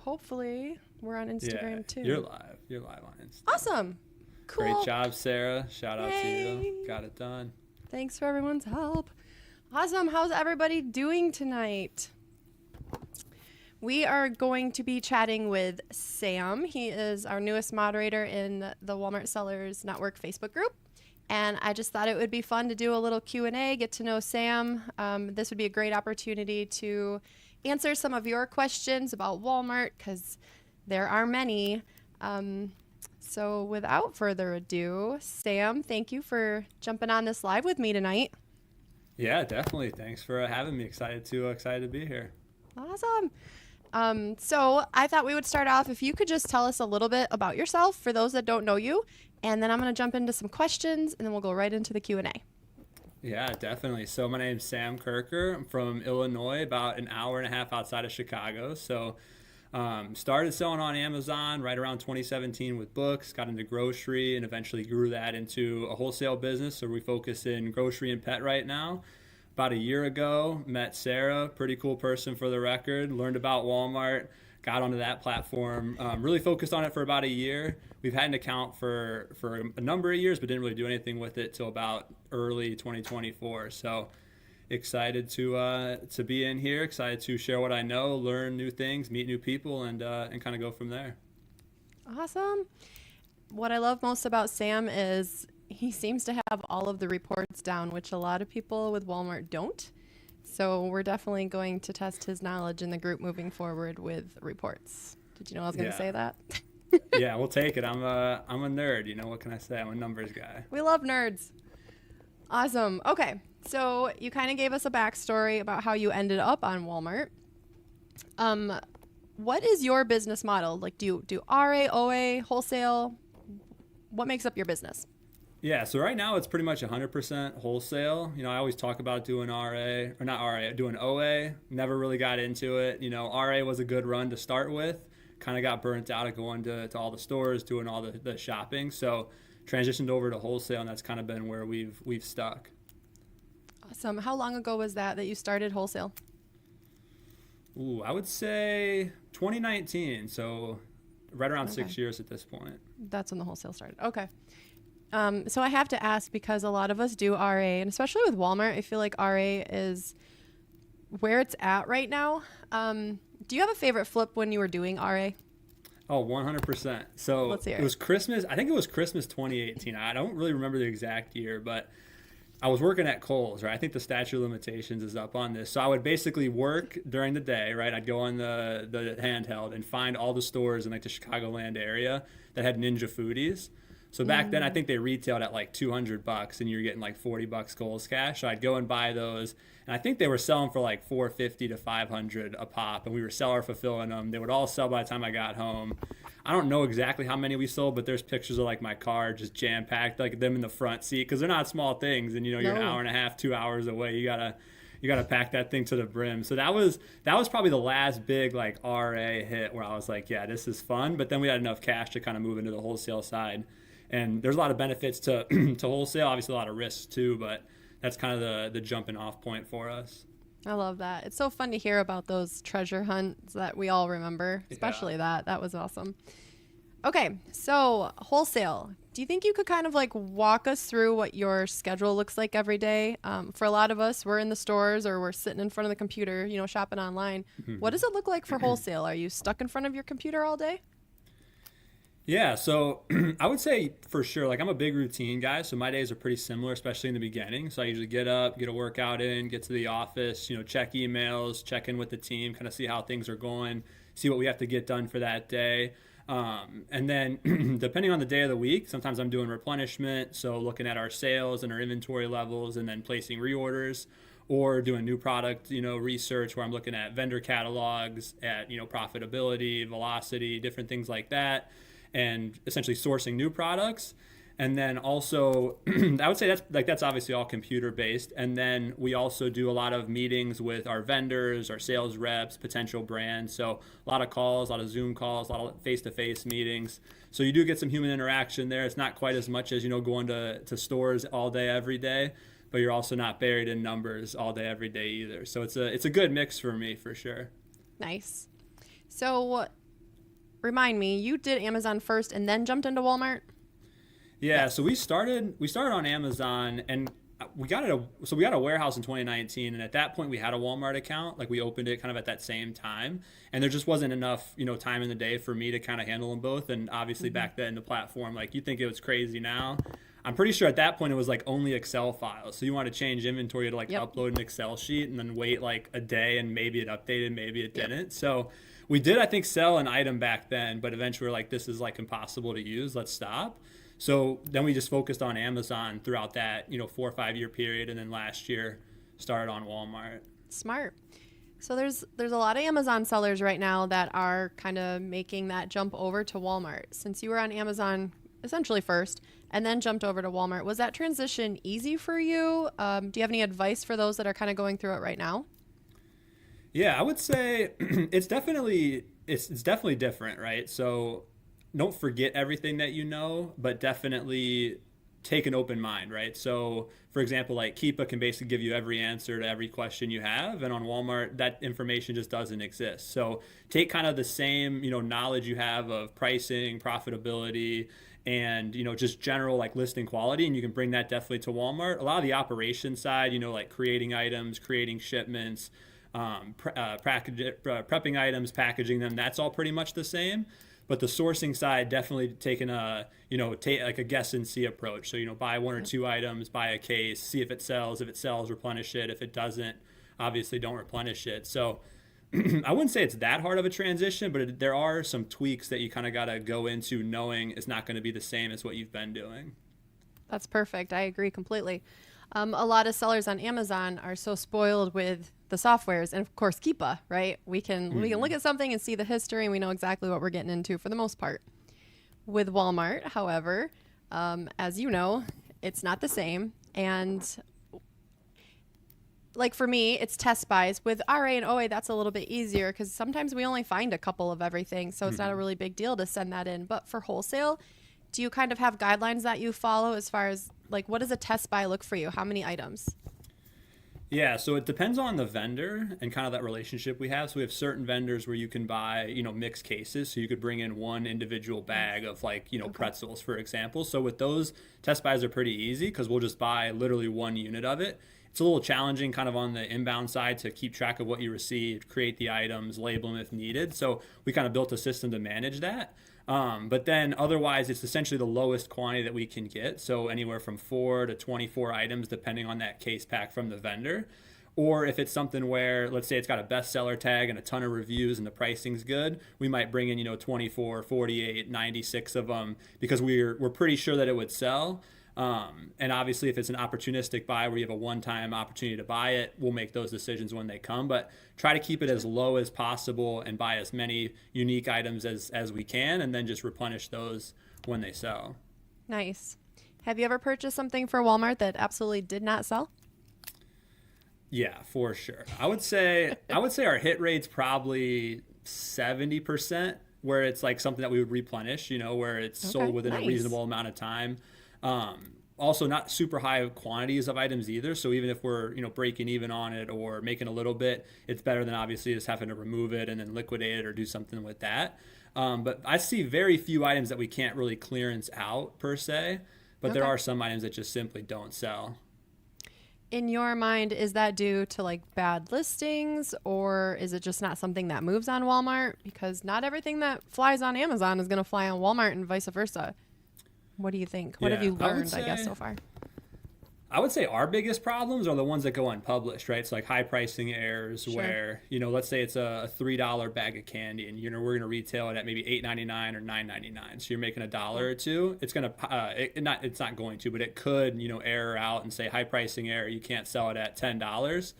hopefully we're on Instagram too. You're live. You're live on Instagram. Awesome. Cool. Great job, Sarah. Shout out to you. Yay. Got it done. Thanks for everyone's help. Awesome. How's everybody doing tonight? We are going to be chatting with Sam. He is our newest moderator in the Walmart Sellers Network Facebook group. And I just thought it would be fun to do a little Q&A, get to know Sam. This would be a great opportunity to answer some of your questions about Walmart, because there are many. So without further ado, Sam, thank you for jumping on this live with me tonight. Yeah, definitely. Thanks for having me. Excited to be here. Awesome. So I thought we would start off, if you could just tell us a little bit about yourself for those that don't know you, and then I'm going to jump into some questions, and then we'll go right into the Q&A. Yeah, definitely. So my name's Sam Kirker. I'm from Illinois, about an hour and a half outside of Chicago. So started selling on Amazon right around 2017 with books, got into grocery, and eventually grew that into a wholesale business. So we focus in grocery and pet right now. About a year ago, met Sarah, pretty cool person for the record, learned about Walmart, got onto that platform, really focused on it for about a year. We've had an account for a number of years, but didn't really do anything with it till about early 2024. So excited to be in here, excited to share what I know, learn new things, meet new people, and kind of go from there. Awesome. What I love most about Sam is he seems to have all of the reports down, which a lot of people with Walmart don't. So we're definitely going to test his knowledge in the group moving forward with reports. Did you know I was going to say that? Yeah, we'll take it. I'm a nerd. You know, what can I say? I'm a numbers guy. We love nerds. Awesome. Okay. So you kind of gave us a backstory about how you ended up on Walmart. What is your business model? Like, do you do RA, OA, wholesale? What makes up your business? Yeah, so right now it's pretty much 100% wholesale. You know, I always talk about doing doing OA. Never really got into it. You know, RA was a good run to start with. Kind of got burnt out of going to all the stores, doing all the shopping. So transitioned over to wholesale, and that's kind of been where we've stuck. Awesome. How long ago was that you started wholesale? Ooh, I would say 2019. So right around 6 years at this point. That's when the wholesale started. Okay. So I have to ask, because a lot of us do RA, and especially with Walmart, I feel like RA is where it's at right now. Do you have a favorite flip when you were doing RA? Oh, 100%. So Let's hear it was Christmas. I think it was Christmas 2018. I don't really remember the exact year, but I was working at Kohl's, right? I think the statute of limitations is up on this. So I would basically work during the day, right? I'd go on the handheld and find all the stores in like the Chicagoland area that had Ninja Foodies. So back then, I think they retailed at like $200, and you're getting like $40 Kohl's cash. So I'd go and buy those, and I think they were selling for like $450 to $500 a pop, and we were seller fulfilling them. They would all sell by the time I got home. I don't know exactly how many we sold, but there's pictures of like my car just jam packed, like them in the front seat, because they're not small things, and you know you're an hour and a half, 2 hours away. You gotta pack that thing to the brim. So that was probably the last big like RA hit where I was like, yeah, this is fun. But then we had enough cash to kind of move into the wholesale side. And there's a lot of benefits to wholesale, obviously a lot of risks too, but that's kind of the jumping off point for us. I love that. It's so fun to hear about those treasure hunts that we all remember, especially that. That was awesome. Okay, so wholesale. Do you think you could kind of like walk us through what your schedule looks like every day? For a lot of us, we're in the stores or we're sitting in front of the computer, you know, shopping online. What does it look like for wholesale? Are you stuck in front of your computer all day? Yeah, so I would say for sure, like I'm a big routine guy, so my days are pretty similar, especially in the beginning. So I usually get up, get a workout in, get to the office, you know, check emails, check in with the team, kind of see how things are going, see what we have to get done for that day. And then depending on the day of the week, sometimes I'm doing replenishment, so looking at our sales and our inventory levels and then placing reorders, or doing new product, you know, research where I'm looking at vendor catalogs, at, you know, profitability, velocity, different things like that, and essentially sourcing new products. And then also, I would say that's obviously all computer based. And then we also do a lot of meetings with our vendors, our sales reps, potential brands. So a lot of calls, a lot of Zoom calls, a lot of face-to-face meetings. So you do get some human interaction there. It's not quite as much as, you know, going to stores all day, every day, but you're also not buried in numbers all day, every day either. So it's a good mix for me, for sure. Nice. So remind me, you did Amazon first and then jumped into Walmart? Yeah, so we started on Amazon, and we got a warehouse in 2019, and at that point we had a Walmart account. Like, we opened it kind of at that same time, and there just wasn't enough time in the day for me to kind of handle them both. And obviously back then the platform, like, you think it was crazy now. I'm pretty sure at that point it was like only Excel files. So you want to change inventory to like upload an Excel sheet and then wait like a day, and maybe it updated, maybe it didn't. So we did, I think, sell an item back then, but eventually we're like, this is like impossible to use. Let's stop. So then we just focused on Amazon throughout that 4 or 5 year period, and then last year started on Walmart. Smart. So there's a lot of Amazon sellers right now that are kind of making that jump over to Walmart. Since you were on Amazon essentially first and then jumped over to Walmart, was that transition easy for you? Do you have any advice for those that are kind of going through it right now? Yeah, I would say it's definitely different, right? So don't forget everything that you know, but definitely take an open mind, right? So, for example, like Keepa can basically give you every answer to every question you have, and on Walmart, that information just doesn't exist. So take kind of the same, knowledge you have of pricing, profitability, and just general like listing quality, and you can bring that definitely to Walmart. A lot of the operation side, like creating items, creating shipments, prepping items, packaging them, that's all pretty much the same. But the sourcing side, definitely taking a like a guess and see approach. So buy one or two items, buy a case, see if it sells. If it sells, replenish it. If it doesn't, obviously don't replenish it. So I wouldn't say it's that hard of a transition, but there are some tweaks that you kind of got to go into knowing it's not going to be the same as what you've been doing. That's perfect. I agree completely. A lot of sellers on Amazon are so spoiled with the softwares, and of course Keepa, right? We can look at something and see the history, and we know exactly what we're getting into for the most part. With Walmart, however, as you know, it's not the same. And like for me, it's test buys. With RA and OA, that's a little bit easier because sometimes we only find a couple of everything, so it's not a really big deal to send that in. But for wholesale, do you kind of have guidelines that you follow as far as like what does a test buy look for you? How many items? Yeah, so it depends on the vendor and kind of that relationship we have. So we have certain vendors where you can buy, mixed cases. So you could bring in one individual bag of like, pretzels, for example. So with those, test buys are pretty easy because we'll just buy literally one unit of it. It's a little challenging kind of on the inbound side to keep track of what you received, create the items, label them if needed. So we kind of built a system to manage that. But then otherwise, it's essentially the lowest quantity that we can get. So anywhere from 4 to 24 items, depending on that case pack from the vendor. Or if it's something where, let's say it's got a bestseller tag and a ton of reviews and the pricing's good, we might bring in, 24, 48, 96 of them because we're pretty sure that it would sell. And obviously, if it's an opportunistic buy where you have a one-time opportunity to buy it, we'll make those decisions when they come. But try to keep it as low as possible and buy as many unique items as we can, and then just replenish those when they sell. Nice. Have you ever purchased something for Walmart that absolutely did not sell? Yeah, for sure. I would say our hit rate's probably 70%, where it's like something that we would replenish, where it's sold within a reasonable amount of time. Also not super high quantities of items either. So even if we're, breaking even on it or making a little bit, it's better than obviously just having to remove it and then liquidate it or do something with that. But I see very few items that we can't really clearance out per se, but there are some items that just simply don't sell. In your mind, is that due to like bad listings, or is it just not something that moves on Walmart? Because not everything that flies on Amazon is going to fly on Walmart and vice versa. What do you think? What have you learned, I guess, so far? I would say our biggest problems are the ones that go unpublished, right? So like high pricing errors where, let's say it's a $3 bag of candy and, we're going to retail it at maybe $8.99 or $9.99. So you're making $1 or $2. It's going to, it's not going to, but it could, error out and say high pricing error. You can't sell it at $10.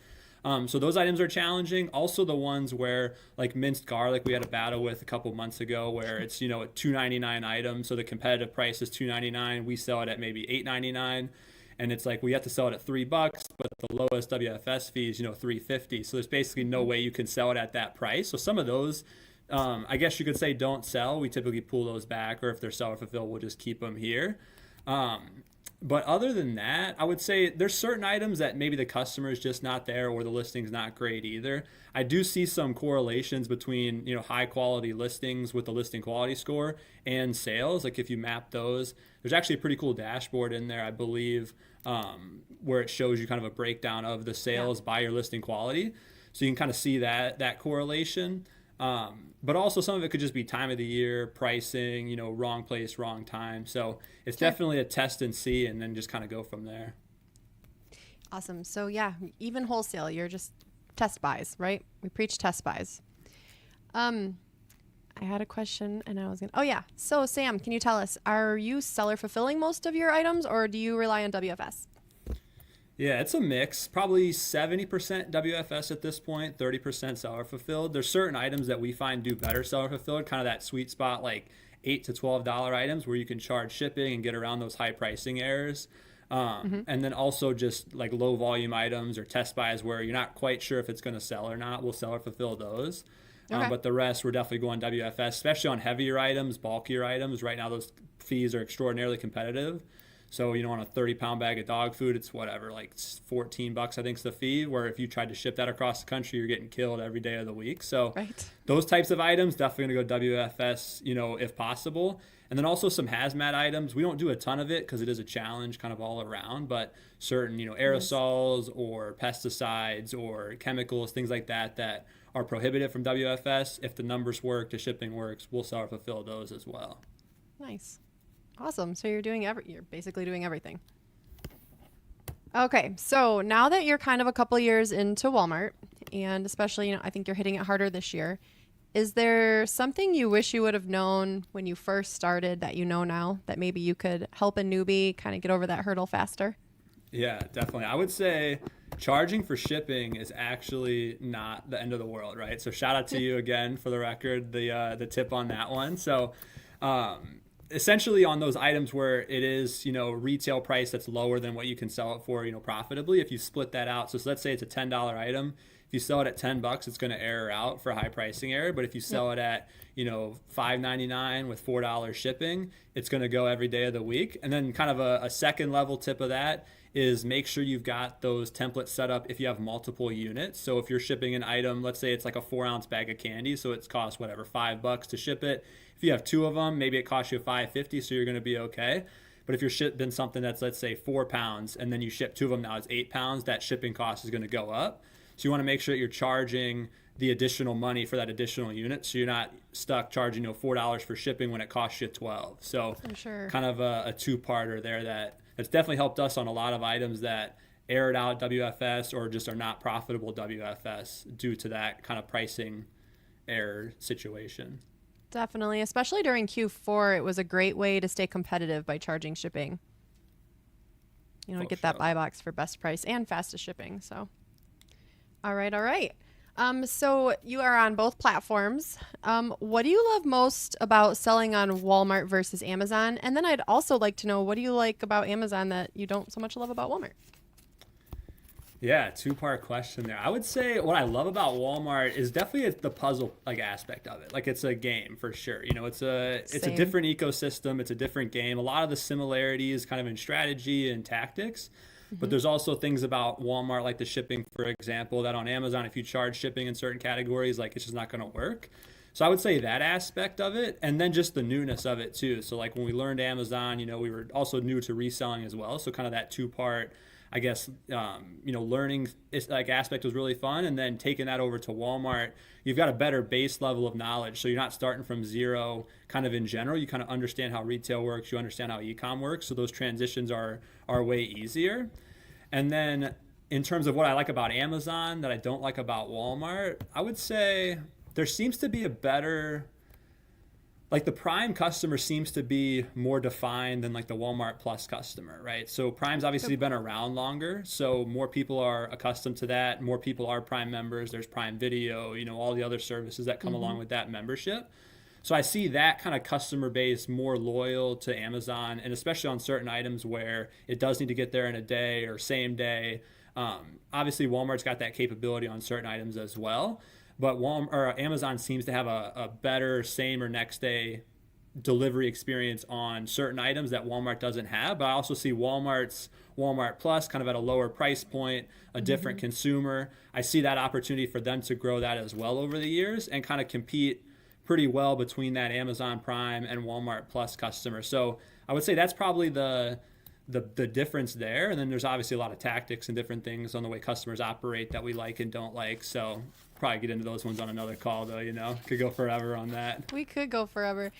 So those items are challenging. Also the ones where like minced garlic, we had a battle with a couple months ago where it's, a $2.99 item. So the competitive price is $2.99. We sell it at maybe $8.99. And it's like we have to sell it at $3, but the lowest WFS fee is, $3.50. So there's basically no way you can sell it at that price. So some of those, I guess you could say don't sell. We typically pull those back, or if they're seller fulfilled, we'll just keep them here. But other than that, I would say there's certain items that maybe the customer is just not there or the listing's not great either. I do see some correlations between, high quality listings with the listing quality score and sales. Like if you map those, there's actually a pretty cool dashboard in there, I believe, where it shows you kind of a breakdown of the sales by your listing quality. So you can kind of see that correlation. But also some of it could just be time of the year, pricing, wrong place, wrong time. So it's definitely a test and see, and then just kind of go from there. Awesome. So yeah, even wholesale, you're just test buys, right? We preach test buys. I had a question and I was oh yeah. So Sam, can you tell us, are you seller fulfilling most of your items or do you rely on WFS? Yeah, it's a mix. Probably 70% WFS at this point, 30% seller fulfilled. There's certain items that we find do better seller fulfilled, kind of that sweet spot, like $8 to $12 items where you can charge shipping and get around those high pricing errors. And then also just like low volume items or test buys where you're not quite sure if it's going to sell or not. We'll seller fulfill those. Okay. But the rest, we're definitely going WFS, especially on heavier items, bulkier items. Right now, those fees are extraordinarily competitive. So, on a 30-pound bag of dog food, it's whatever, like $14, I think is the fee, where if you tried to ship that across the country, you're getting killed every day of the week. So those types of items, definitely going to go WFS, if possible. And then also some hazmat items. We don't do a ton of it because it is a challenge kind of all around, but certain, aerosols or pesticides or chemicals, things like that are prohibited from WFS. If the numbers work, the shipping works, we'll seller fulfill those as well. Nice. Awesome. So you're basically doing everything. Okay. So now that you're kind of a couple years into Walmart, and especially, I think you're hitting it harder this year, is there something you wish you would have known when you first started that you know now that maybe you could help a newbie kind of get over that hurdle faster? Yeah, definitely. I would say charging for shipping is actually not the end of the world, right? So shout out to you again for the record, the tip on that one. So, essentially on those items where it is, retail price that's lower than what you can sell it for, profitably, if you split that out. So let's say it's a $10 item. If you sell it at $10, it's going to error out for a high pricing error. But if you sell it at, $5.99 with $4 shipping, it's going to go every day of the week. And then kind of a second level tip of that is make sure you've got those templates set up if you have multiple units. So if you're shipping an item, let's say it's like a 4-ounce bag of candy, so it's cost whatever, $5 to ship it. If you have 2 of them, maybe it costs you $5.50, so you're going to be okay. But if you're shipping something that's, let's say, 4 pounds, and then you ship 2 of them, now it's 8 pounds, that shipping cost is going to go up. So you want to make sure that you're charging the additional money for that additional unit, so you're not stuck charging $4 for shipping when it costs you $12. So kind of a two-parter there that's definitely helped us on a lot of items that aired out WFS or just are not profitable WFS due to that kind of pricing error situation. Definitely, especially during Q4, it was a great way to stay competitive by charging shipping. Get that buy box for best price and fastest shipping. So, all right. So you are on both platforms. What do you love most about selling on Walmart versus Amazon? And then I'd also like to know, what do you like about Amazon that you don't so much love about Walmart? Yeah, two-part question there. I would say what I love about Walmart is definitely the puzzle aspect of it. Like it's a game for sure. It's a different ecosystem. It's a different game. A lot of the similarities kind of in strategy and tactics. But there's also things about Walmart, like the shipping, for example, that on Amazon, if you charge shipping in certain categories, like it's just not going to work. So I would say that aspect of it, and then just the newness of it too. So like when we learned Amazon, we were also new to reselling as well. So kind of that two-part, I guess, learning aspect was really fun. And then taking that over to Walmart, you've got a better base level of knowledge. So you're not starting from zero kind of in general. You kind of understand how retail works. You understand how e-com works. So those transitions are way easier. And then in terms of what I like about Amazon that I don't like about Walmart, I would say there seems to be a better... Like the Prime customer seems to be more defined than like the Walmart Plus customer, right? So Prime's obviously been around longer, so more people are accustomed to that. More people are Prime members. There's Prime Video, all the other services that come along with that membership. So I see that kind of customer base more loyal to Amazon, and especially on certain items where it does need to get there in a day or same day. Obviously, Walmart's got that capability on certain items as well. But Amazon seems to have a better same or next day delivery experience on certain items that Walmart doesn't have. But I also see Walmart's Walmart Plus kind of at a lower price point, a different consumer. I see that opportunity for them to grow that as well over the years and kind of compete pretty well between that Amazon Prime and Walmart Plus customer. So I would say that's probably the difference there. And then there's obviously a lot of tactics and different things on the way customers operate that we like and don't like. So probably get into those ones on another call though, could go forever on that. We could go forever.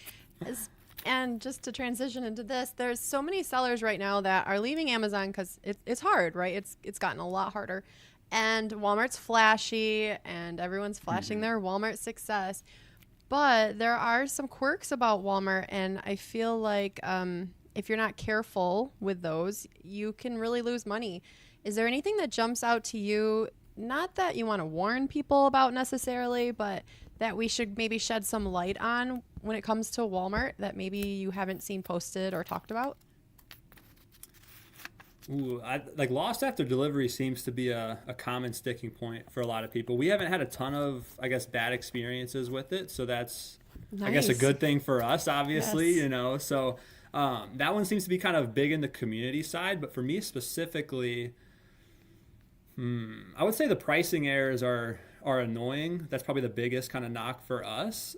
And just to transition into this, there's so many sellers right now that are leaving Amazon because it's hard, right? It's gotten a lot harder. And Walmart's flashy and everyone's flashing their Walmart success. But there are some quirks about Walmart, and I feel like if you're not careful with those, you can really lose money. Is there anything that jumps out to you, not that you want to warn people about necessarily, but that we should maybe shed some light on when it comes to Walmart that maybe you haven't seen posted or talked about? Ooh, like lost after delivery seems to be a common sticking point for a lot of people. We haven't had a ton of, I guess, bad experiences with it. So that's, I guess, a good thing for us, obviously, Yes. So that one seems to be kind of big in the community side. But for me specifically, I would say the pricing errors are annoying. That's probably the biggest kind of knock for us.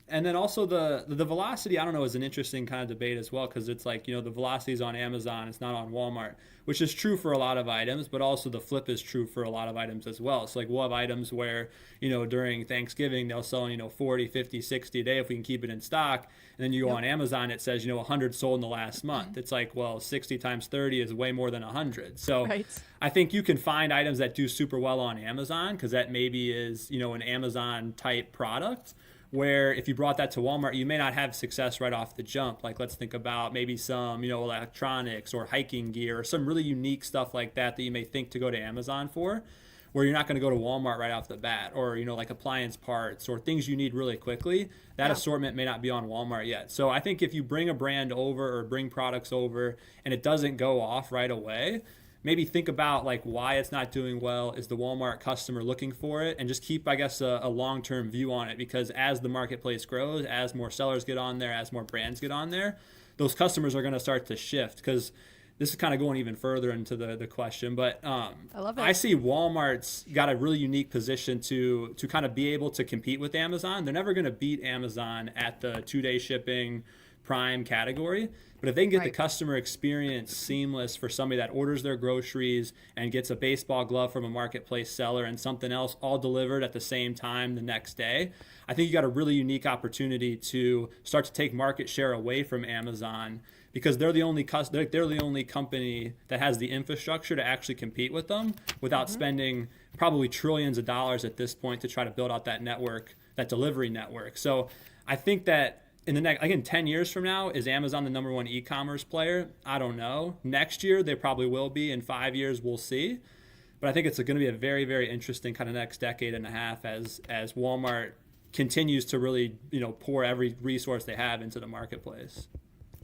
And then also the velocity, I don't know, is an interesting kind of debate as well, because it's like, the velocity is on Amazon, it's not on Walmart, which is true for a lot of items, but also the flip is true for a lot of items as well. So like we'll have items where, during Thanksgiving, they'll sell, 40, 50, 60 a day if we can keep it in stock. And then you go on Amazon, it says, 100 sold in the last month. It's like, well, 60 times 30 is way more than 100. So Right. I think you can find items that do super well on Amazon because that maybe is, an Amazon type product, where if you brought that to Walmart, you may not have success right off the jump. Like let's think about maybe some, electronics or hiking gear or some really unique stuff like that you may think to go to Amazon for, where you're not going to go to Walmart right off the bat, or, like appliance parts or things you need really quickly. That assortment may not be on Walmart yet. So I think if you bring a brand over or bring products over and it doesn't go off right away, maybe think about like why it's not doing well. Is the Walmart customer looking for it? And just keep, I guess, a long-term view on it, because as the marketplace grows, as more sellers get on there, as more brands get on there, those customers are going to start to shift. Because this is kind of going even further into the question, but I love it. I see Walmart's got a really unique position to kind of be able to compete with Amazon. They're never going to beat Amazon at the 2-day shipping Prime category, but if they can get the customer experience seamless for somebody that orders their groceries and gets a baseball glove from a marketplace seller and something else all delivered at the same time the next day, I think you got a really unique opportunity to start to take market share away from Amazon, because they're the only company that has the infrastructure to actually compete with them without spending probably trillions of dollars at this point to try to build out that network, that delivery network. So I think that in the next, again, 10 years from now, is Amazon the number one e-commerce player? I don't know. Next year, they probably will be. In 5 years, we'll see. But I think it's going to be a very, very interesting kind of next decade and a half as Walmart continues to really, pour every resource they have into the marketplace.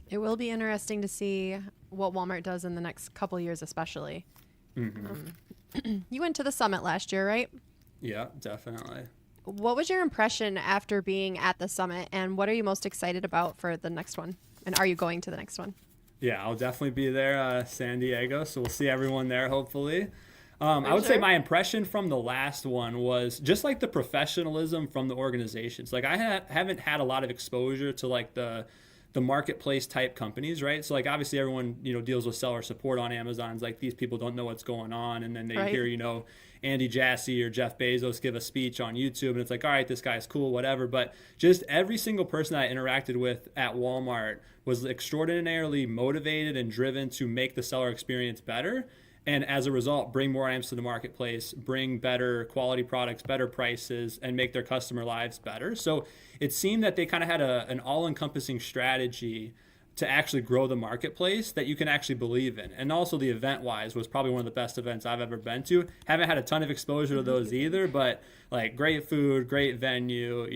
It will be interesting to see what Walmart does in the next couple of years, especially. You went to the summit last year, right? Yeah, definitely. What was your impression after being at the summit, and what are you most excited about for the next one? And are you going to the next one? Yeah, I'll definitely be there, San Diego. So we'll see everyone there, hopefully. I would say my impression from the last one was just like the professionalism from the organizations. Like I haven't had a lot of exposure to like the marketplace type companies, right? So like obviously everyone, deals with seller support on Amazon. It's like these people don't know what's going on. And then they hear, Andy Jassy or Jeff Bezos give a speech on YouTube, and it's like, all right, this guy's cool, whatever. But just every single person I interacted with at Walmart was extraordinarily motivated and driven to make the seller experience better. And as a result, bring more items to the marketplace, bring better quality products, better prices, and make their customer lives better. So it seemed that they kind of had an all-encompassing strategy to actually grow the marketplace that you can actually believe in. And also the event-wise was probably one of the best events I've ever been to. Haven't had a ton of exposure to those either, but like great food, great venue,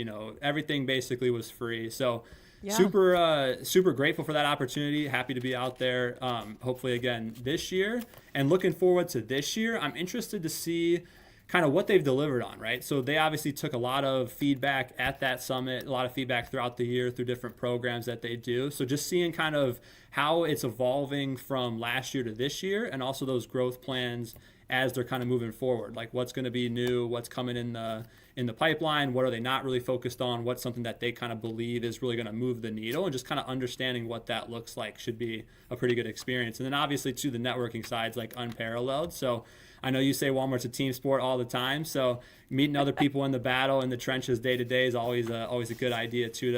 everything basically was free. So super grateful for that opportunity. Happy to be out there. Hopefully again this year, and looking forward to this year. I'm interested to see kind of what they've delivered on, right? So they obviously took a lot of feedback at that summit, a lot of feedback throughout the year through different programs that they do. So just seeing kind of how it's evolving from last year to this year, and also those growth plans as they're kind of moving forward, like what's going to be new, what's coming in the pipeline, what are they not really focused on, what's something that they kind of believe is really going to move the needle, and just kind of understanding what that looks like should be a pretty good experience. And then obviously too, the networking side's like unparalleled. So I know you say Walmart's a team sport all the time, so meeting other people in the battle in the trenches day to day is always a good idea too,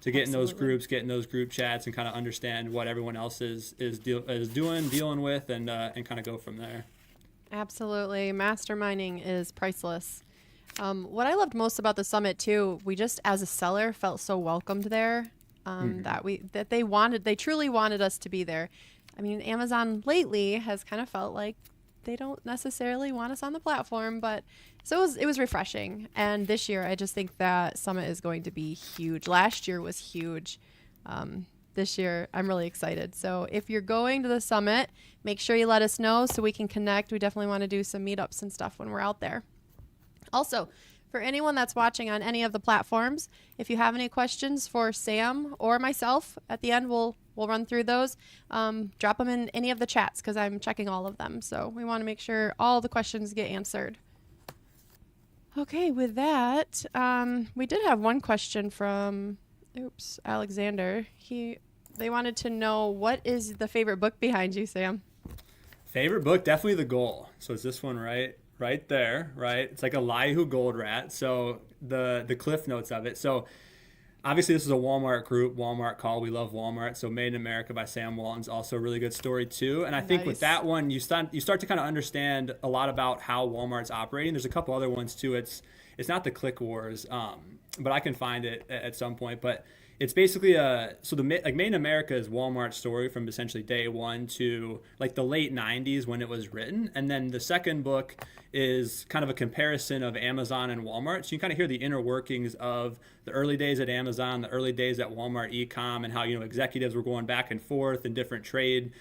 to get in those groups, get in those group chats, and kind of understand what everyone else is dealing with, and kind of go from there. Absolutely. Masterminding is priceless. What I loved most about the summit too, we just as a seller felt so welcomed there, that they truly wanted us to be there. I mean, Amazon lately has kind of felt like they don't necessarily want us on the platform, but so it was refreshing. And this year, I just think that summit is going to be huge. Last year was huge. This year, I'm really excited. So if you're going to the summit, make sure you let us know so we can connect. We definitely want to do some meetups and stuff when we're out there. Also, for anyone that's watching on any of the platforms, if you have any questions for Sam or myself, at the end we'll run through those. Drop them in any of the chats because I'm checking all of them. So we want to make sure all the questions get answered. Okay, with that, we did have one question from, Alexander. They wanted to know, what is the favorite book behind you, Sam? Favorite book, definitely The Goal. So it's this one right there, right? It's like Elihu Goldratt. So the cliff notes of it. So obviously this is a Walmart group, Walmart call. We love Walmart. So Made in America by Sam Walton's also a really good story too. And I think with that one, you start to kind of understand a lot about how Walmart's operating. There's a couple other ones too. It's not the Click Wars, but I can find it at some point. But it's basically Made in America is Walmart's story from essentially day one to like the late 90s when it was written. And then the second book is kind of a comparison of Amazon and Walmart. So you kind of hear the inner workings of the early days at Amazon, the early days at Walmart e-com, and how, executives were going back and forth and different trade,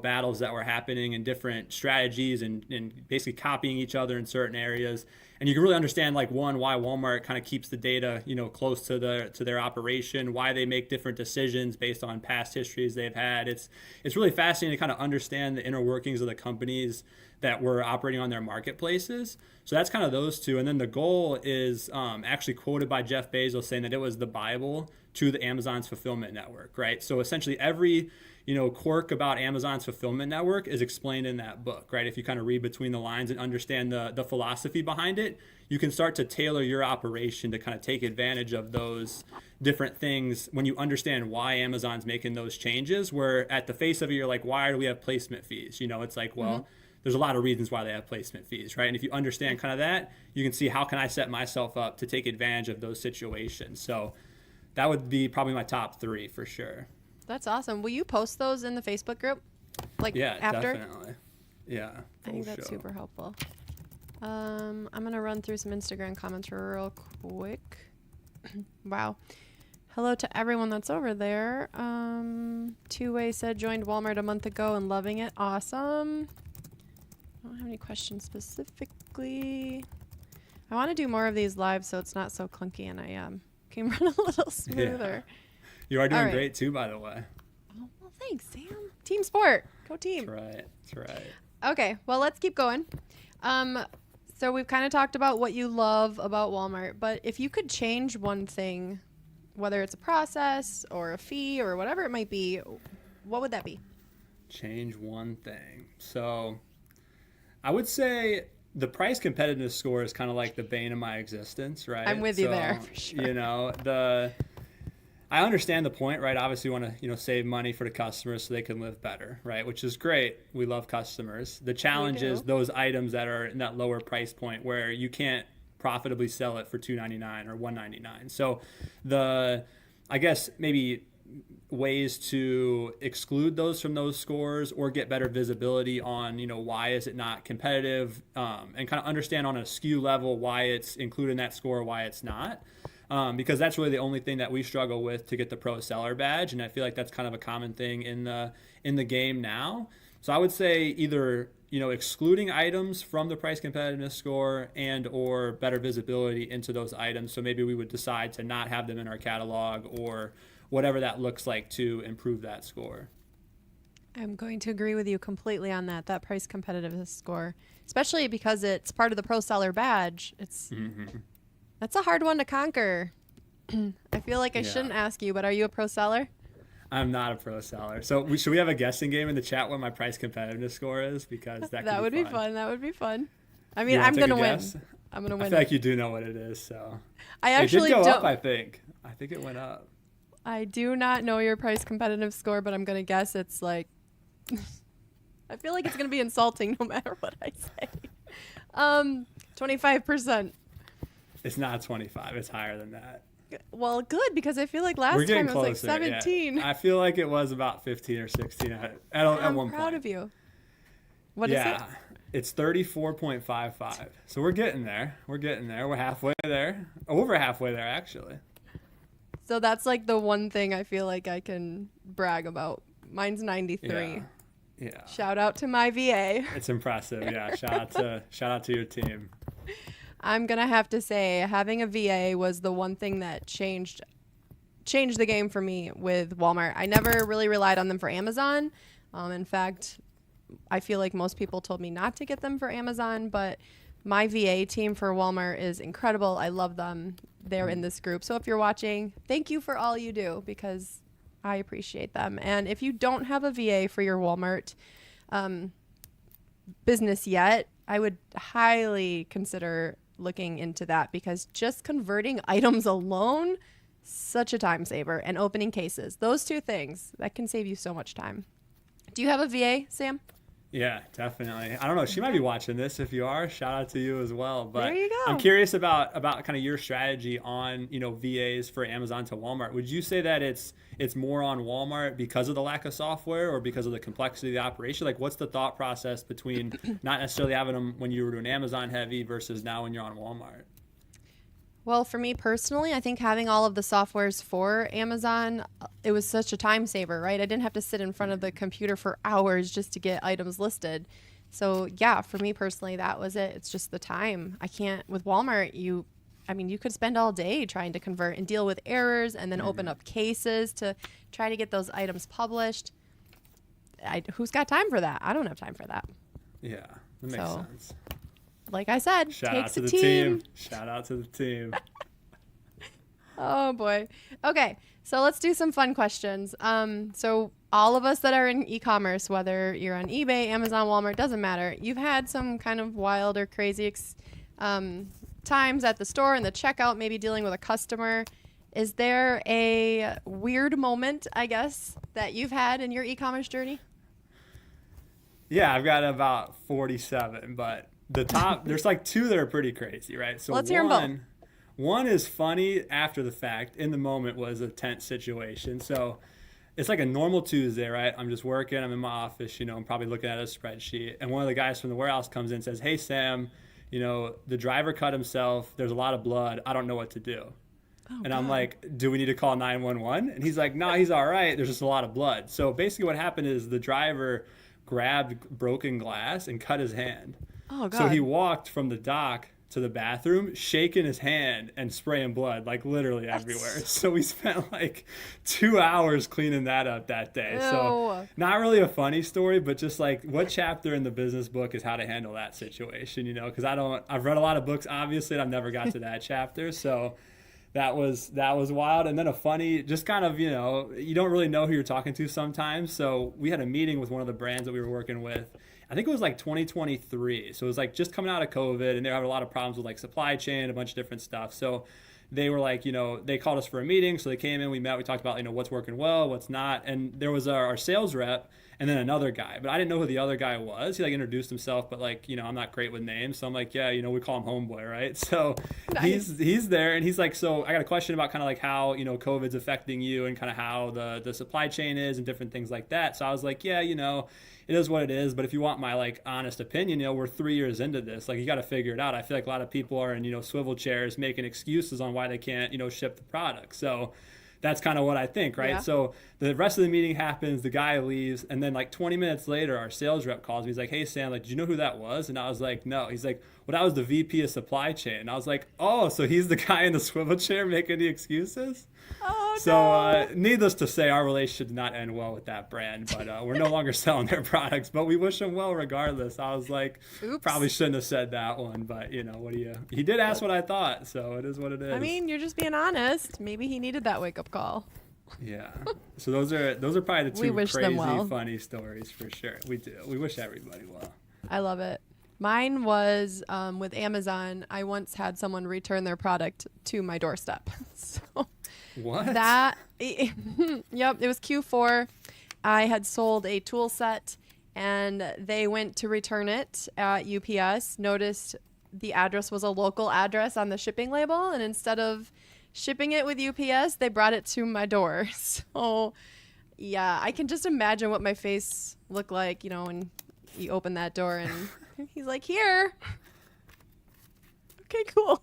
battles that were happening and different strategies and basically copying each other in certain areas. And you can really understand, like, one, why Walmart kind of keeps the data, close to their operation, why they make different decisions based on past histories they've had. It's really fascinating to kind of understand the inner workings of the companies that were operating on their marketplaces. So that's kind of those two. And then The Goal is actually quoted by Jeff Bezos saying that it was the Bible to the Amazon's fulfillment network, right? So essentially every quirk about Amazon's fulfillment network is explained in that book, right? If you kind of read between the lines and understand the philosophy behind it, you can start to tailor your operation to kind of take advantage of those different things when you understand why Amazon's making those changes, where at the face of it, you're like, why do we have placement fees? It's like, well, there's a lot of reasons why they have placement fees, right? And if you understand kind of that, you can see how can I set myself up to take advantage of those situations. So that would be probably my top three for sure. That's awesome. Will you post those in the Facebook group? Yeah, after? Definitely. Yeah. I think that's super helpful. I'm going to run through some Instagram comments real quick. Wow. Hello to everyone that's over there. Two-Way said, joined Walmart a month ago and loving it. Awesome. I don't have any questions specifically. I want to do more of these live so it's not so clunky and I can run a little smoother. Yeah. You are doing great too, by the way. Oh, well, thanks, Sam. Team sport. Go team. That's right. Okay, well, let's keep going. So we've kind of talked about what you love about Walmart, but if you could change one thing, whether it's a process or a fee or whatever it might be, what would that be? Change one thing. So I would say the price competitiveness score is kind of like the bane of my existence, right? I'm with you there, for sure. I understand the point, right? Obviously, we want to, save money for the customers so they can live better, right? Which is great. We love customers. The challenge is those items that are in that lower price point where you can't profitably sell it for $2.99 or $1.99. So I guess maybe ways to exclude those from those scores or get better visibility on, why is it not competitive, and kind of understand on a SKU level why it's included in that score, why it's not. Because that's really the only thing that we struggle with to get the pro seller badge, and I feel like that's kind of a common thing in the game now. So I would say either excluding items from the price competitiveness score and or better visibility into those items. So maybe we would decide to not have them in our catalog or whatever that looks like to improve that score. I'm going to agree with you completely on that price competitiveness score, especially because it's part of the pro seller badge. That's a hard one to conquer. I feel like I shouldn't ask you, but are you a pro seller? I'm not a pro seller. So should we have a guessing game in the chat what my price competitiveness score is? Because that would be be fun. That would be fun. I mean, You wanna I'm take going to a win. guess? I'm going to win. I feel like you do know what it is. So I actually it did go don't. up, I think. I think it went up. I do not know your price competitive score, but I'm going to guess it's like I feel like it's going to be insulting no matter what I say. 25%. It's not 25. It's higher than that. Well, good, because I feel like last We're getting time it was closer. like 17. Yeah. I feel like it was about 15 or 16 at I'm one proud point. of you. What is it? It's 34.55. So we're getting there. We're halfway there. Over halfway there, actually. So that's like the one thing I feel like I can brag about. Mine's 93. Yeah. Shout out to my VA. It's impressive. Yeah. Shout out to your team. I'm going to have to say having a VA was the one thing that changed the game for me with Walmart. I never really relied on them for Amazon. In fact, I feel like most people told me not to get them for Amazon, but my VA team for Walmart is incredible. I love them. They're in this group. So if you're watching, thank you for all you do, because I appreciate them. And if you don't have a VA for your Walmart business yet, I would highly consider looking into that, because just converting items alone, such a time saver, and opening cases. Those two things, that can save you so much time. Do you have a VA, Sam? Yeah, definitely. I don't know. She might be watching this. If you are, shout out to you as well. But there you go. I'm curious about kind of your strategy on, VAs for Amazon to Walmart. Would you say that it's more on Walmart because of the lack of software or because of the complexity of the operation? Like, what's the thought process between not necessarily having them when you were doing Amazon heavy versus now when you're on Walmart? Well, for me personally, I think having all of the softwares for Amazon, it was such a time saver, right? I didn't have to sit in front of the computer for hours just to get items listed. So yeah, for me personally, that was it. It's just the time. I can't, with Walmart, you could spend all day trying to convert and deal with errors and then open up cases to try to get those items published. Who's got time for that? I don't have time for that. Yeah, that makes sense. Like I said, shout out to the team. Shout out to the team. Oh boy. Okay, so let's do some fun questions. So all of us that are in e-commerce, whether you're on eBay, Amazon, Walmart, doesn't matter. You've had some kind of wild or crazy times at the store in the checkout, maybe dealing with a customer. Is there a weird moment, I guess, that you've had in your e-commerce journey? Yeah, I've got about 47, but the top, there's like two that are pretty crazy, right? So let's hear them both. One is funny after the fact. In the moment was a tense situation. So it's like a normal Tuesday, right? I'm just working. I'm in my office, I'm probably looking at a spreadsheet. And one of the guys from the warehouse comes in and says, "Hey, Sam, the driver cut himself. There's a lot of blood. I don't know what to do." Oh, and I'm like, "Do we need to call 911?" And he's like, "No, he's all right. There's just a lot of blood." So basically what happened is the driver grabbed broken glass and cut his hand. Oh, God. So he walked from the dock to the bathroom, shaking his hand and spraying blood, like literally everywhere. So we spent like 2 hours cleaning that up that day. Ew. So not really a funny story, but just like what chapter in the business book is how to handle that situation, because I've read a lot of books, obviously, and I've never got to that chapter. So that was wild. And then a funny, just kind of, you don't really know who you're talking to sometimes. So we had a meeting with one of the brands that we were working with. I think it was like 2023. So it was like just coming out of COVID, and they were having a lot of problems with like supply chain, a bunch of different stuff. So they were like, they called us for a meeting. So they came in, we met, we talked about, what's working well, what's not. And there was our sales rep and then another guy, but I didn't know who the other guy was. He like introduced himself, but like, I'm not great with names. So I'm like, yeah, we call him Homeboy, right? So Nice. he's there, and he's like, so I got a question about kind of like how, COVID's affecting you and kind of how the supply chain is and different things like that. So I was like, yeah, it is what it is. But if you want my like honest opinion, we're 3 years into this. Like, you got to figure it out. I feel like a lot of people are in, swivel chairs making excuses on why they can't, ship the product. So that's kind of what I think, right? Yeah. So the rest of the meeting happens, the guy leaves, and then like 20 minutes later, our sales rep calls me. He's like, "Hey Sam, like, do you know who that was?" And I was like, "No." He's like, "Well, that was the VP of supply chain." And I was like, "Oh, so he's the guy in the swivel chair making the excuses?" Oh, So, no. needless to say, our relationship did not end well with that brand, but we're no longer selling their products. But we wish them well regardless. I was like, Oops. probably shouldn't have said that one, but what do you? He did ask what I thought, so it is what it is. I mean, you're just being honest. Maybe he needed that wake up call. Yeah. So those are probably the We two wish them crazy, well. funny stories for sure. We do. We wish everybody well. I love it. Mine was with Amazon. I once had someone return their product to my doorstep. So What? that, yep, it was Q4. I had sold a tool set and they went to return it at UPS, noticed the address was a local address on the shipping label, and instead of shipping it with UPS, they brought it to my door. So, yeah, I can just imagine what my face looked like, when you open that door and he's like, "Here." Okay, cool.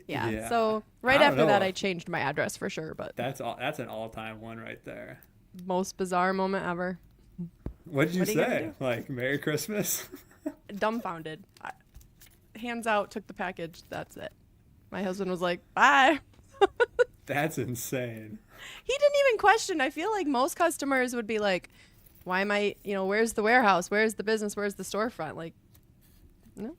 Yeah. So right I don't after that, know. I changed my address for sure, but That's an all-time one right there. most bizarre moment ever. What did you What are you gonna say? Like, Merry Christmas? Dumbfounded. Hands out, took the package. That's it. My husband was like, "Bye." That's insane. He didn't even question. I feel like most customers would be like, "Why am I, where's the warehouse? Where's the business? Where's the storefront?" Like,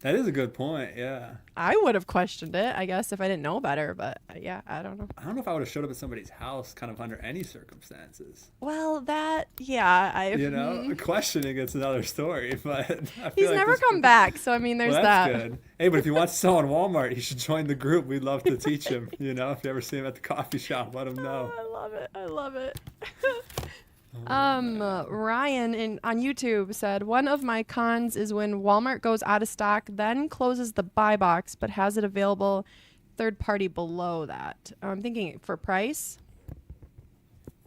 That is a good point. Yeah. I would have questioned it, I guess, if I didn't know better. But yeah, I don't know. I don't know if I would have showed up at somebody's house kind of under any circumstances. Well, yeah, Questioning it's another story, but I feel He's like never this- come back. So I mean, there's Well, that. that's good. Hey, but if he wants to sell in Walmart, he should join the group. We'd love to teach him. If you ever see him at the coffee shop, let him know. Oh, I love it. Oh, Ryan on YouTube said, "One of my cons is when Walmart goes out of stock, then closes the buy box, but has it available third party below that." I'm thinking for price.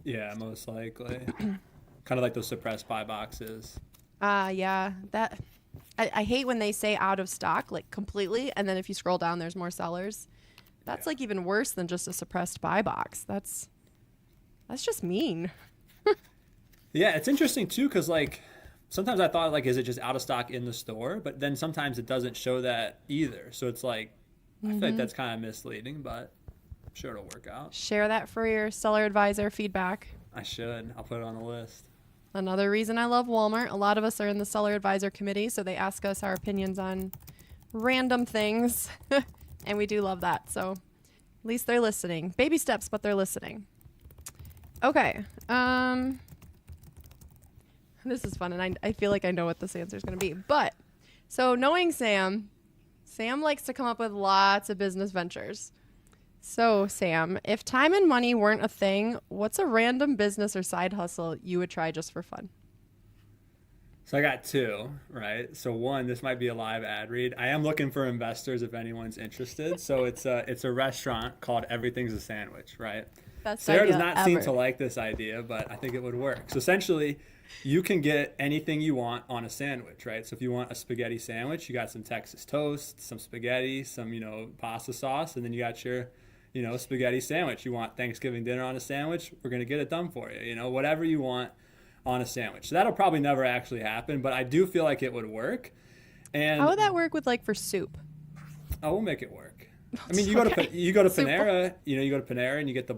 Yeah, most likely. Kind of like those suppressed buy boxes. Yeah, that I hate when they say out of stock, like completely, and then if you scroll down, there's more sellers. That's like even worse than just a suppressed buy box. That's just mean. Yeah, it's interesting too, because like sometimes I thought like, is it just out of stock in the store? But then sometimes it doesn't show that either. So it's like, I feel like that's kind of misleading, but I'm sure it'll work out. Share that for your seller advisor feedback. I should. I'll put it on the list. Another reason I love Walmart. A lot of us are in the seller advisor committee, so they ask us our opinions on random things, and we do love that. So at least they're listening. Baby steps, but they're listening. Okay. This is fun, and I feel like I know what this answer is going to be. But so knowing Sam likes to come up with lots of business ventures. So, Sam, if time and money weren't a thing, what's a random business or side hustle you would try just for fun? So I got two, right? So one, this might be a live ad read. I am looking for investors if anyone's interested. So it's a restaurant called Everything's a Sandwich, right? Best Sarah does idea not seem ever. to like this idea, but I think it would work. So essentially, you can get anything you want on a sandwich, right? So if you want a spaghetti sandwich, you got some Texas toast, some spaghetti, some, pasta sauce, and then you got your, spaghetti sandwich. You want Thanksgiving dinner on a sandwich, we're going to get it done for you, whatever you want on a sandwich. So that'll probably never actually happen, but I do feel like it would work. And How would that work with for soup? we'll make it work. I mean, you go to Soup bowl. Panera, you go to Panera and you get the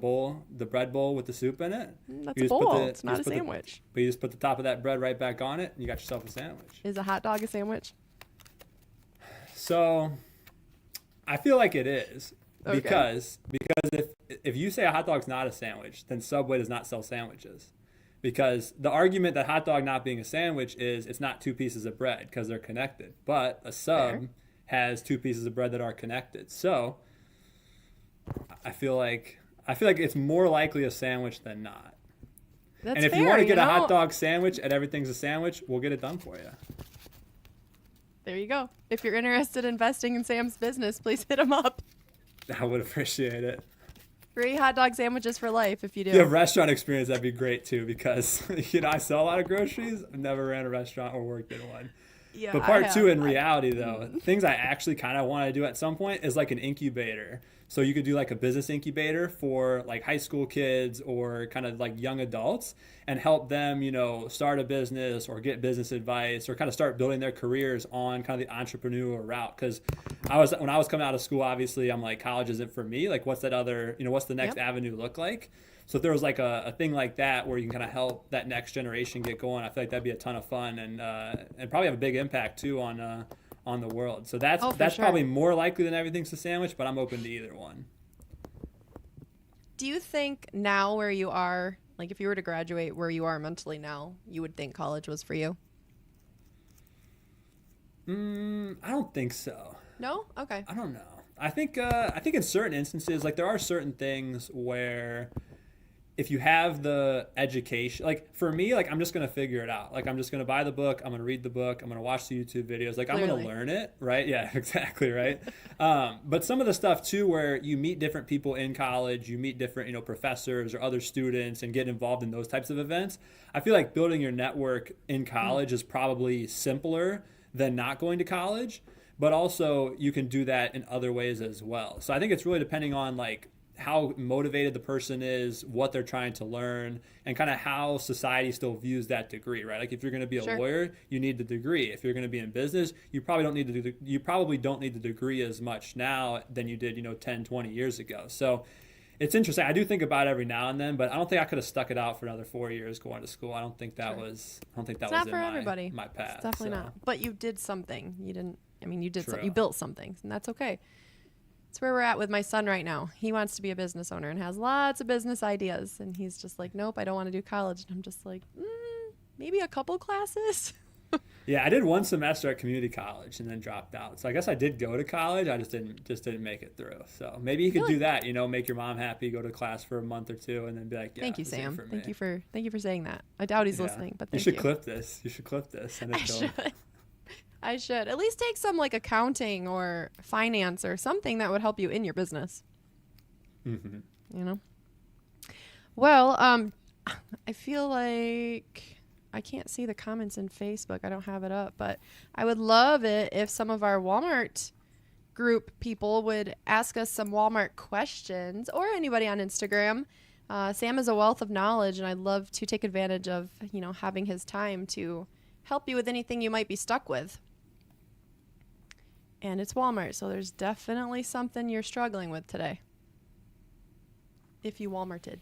bread bowl with the soup in it. That's You a just put bowl. the- It's you not a just put the- sandwich. But you just put the top of that bread right back on it and you got yourself a sandwich. Is a hot dog a sandwich? So I feel like it is Okay. because if you say a hot dog's not a sandwich, then Subway does not sell sandwiches. Because the argument that hot dog not being a sandwich is it's not two pieces of bread because they're connected. But a sub Fair. has two pieces of bread that are connected. So I feel like it's more likely a sandwich than not. That's And if fair, you want to get a know? hot dog sandwich at Everything's a Sandwich, we'll get it done for you. There you go. If you're interested in investing in Sam's business, please hit him up. I would appreciate it. Free hot dog sandwiches for life if you do. If you have restaurant experience, that'd be great too because I sell a lot of groceries. I've never ran a restaurant or worked in one. Yeah, But I part two, have. in reality though, things I actually kind of want to do at some point is like an incubator. So you could do like a business incubator for like high school kids or kind of like young adults and help them, start a business or get business advice or kind of start building their careers on kind of the entrepreneurial route. Because when I was coming out of school, obviously I'm like, college isn't for me. Like, what's that other, what's the next Yep. avenue look like? So if there was like a thing like that where you can kind of help that next generation get going, I feel like that'd be a ton of fun and probably have a big impact too on the world. So that's Oh, for that's sure. probably more likely than everything's a sandwich, but I'm open to either one. Do you think now where you are, like if you were to graduate where you are mentally now, you would think college was for you? I don't think so. No? Okay. I don't know. I think in certain instances, like there are certain things where if you have the education, like for me, like I'm just gonna figure it out. Like I'm just gonna buy the book, I'm gonna read the book, I'm gonna watch the YouTube videos. Like I'm Clearly. gonna learn it, right? Yeah, exactly, right. But some of the stuff too, where you meet different people in college, you meet different, professors or other students, and get involved in those types of events. I feel like building your network in college is probably simpler than not going to college. But also you can do that in other ways as well. So I think it's really depending on like how motivated the person is, what they're trying to learn, and kind of how society still views that degree, right? Like if you're going to be a Sure. lawyer, you need the degree. If you're going to be in business, you probably don't need the degree as much now than you did, 10, 20 years ago. So it's interesting. I do think about it every now and then, but I don't think I could have stuck it out for another 4 years going to school. I don't think that Sure. was I don't think that It's was not in for everybody. my path. It's definitely so. not. But you did something. You didn't, I mean, you did something. You True. built something, and that's okay. It's where we're at with my son right now. He wants to be a business owner and has lots of business ideas. And he's just like, nope, I don't want to do college. And I'm just like, maybe a couple classes. Yeah, I did one semester at community college and then dropped out. So I guess I did go to college. I just didn't make it through. So maybe you could Really? do that. Make your mom happy, go to class for a month or two, and then be like, yeah, Thank you, this ain't Sam. for Thank me. you for saying that. I doubt he's Yeah. listening, but You thank should you. clip this. You should clip this. And I should. I should at least take some like accounting or finance or something that would help you in your business. Mm-hmm. You know. Well, I feel like I can't see the comments in Facebook. I don't have it up, but I would love it if some of our Walmart group people would ask us some Walmart questions, or anybody on Instagram. Sam is a wealth of knowledge, and I'd love to take advantage of having his time to help you with anything you might be stuck with. And it's Walmart, so there's definitely something you're struggling with today. If you Walmarted.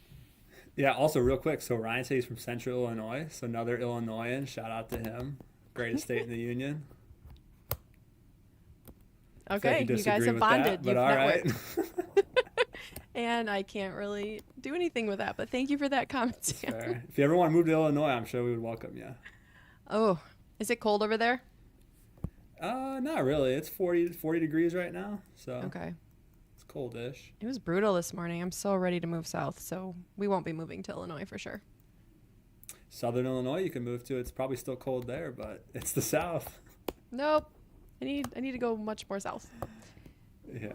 Yeah, also real quick, so Ryan said he's from Central Illinois, so another Illinoisan, shout out to him. Greatest state in the union. I feel like Okay, you guys disagree have with bonded. that, You've but all right. networked. And I can't really do anything with that, but thank you for that comment, Sam. Fair. If you ever want to move to Illinois, I'm sure we would welcome you. Oh, is it cold over there? Not really. It's 40 degrees right now, so Okay. it's coldish. It was brutal this morning. I'm so ready to move south, so we won't be moving to Illinois for sure. Southern Illinois you can move to. It's probably still cold there, but it's the South. Nope. I need to go much more south. Yeah.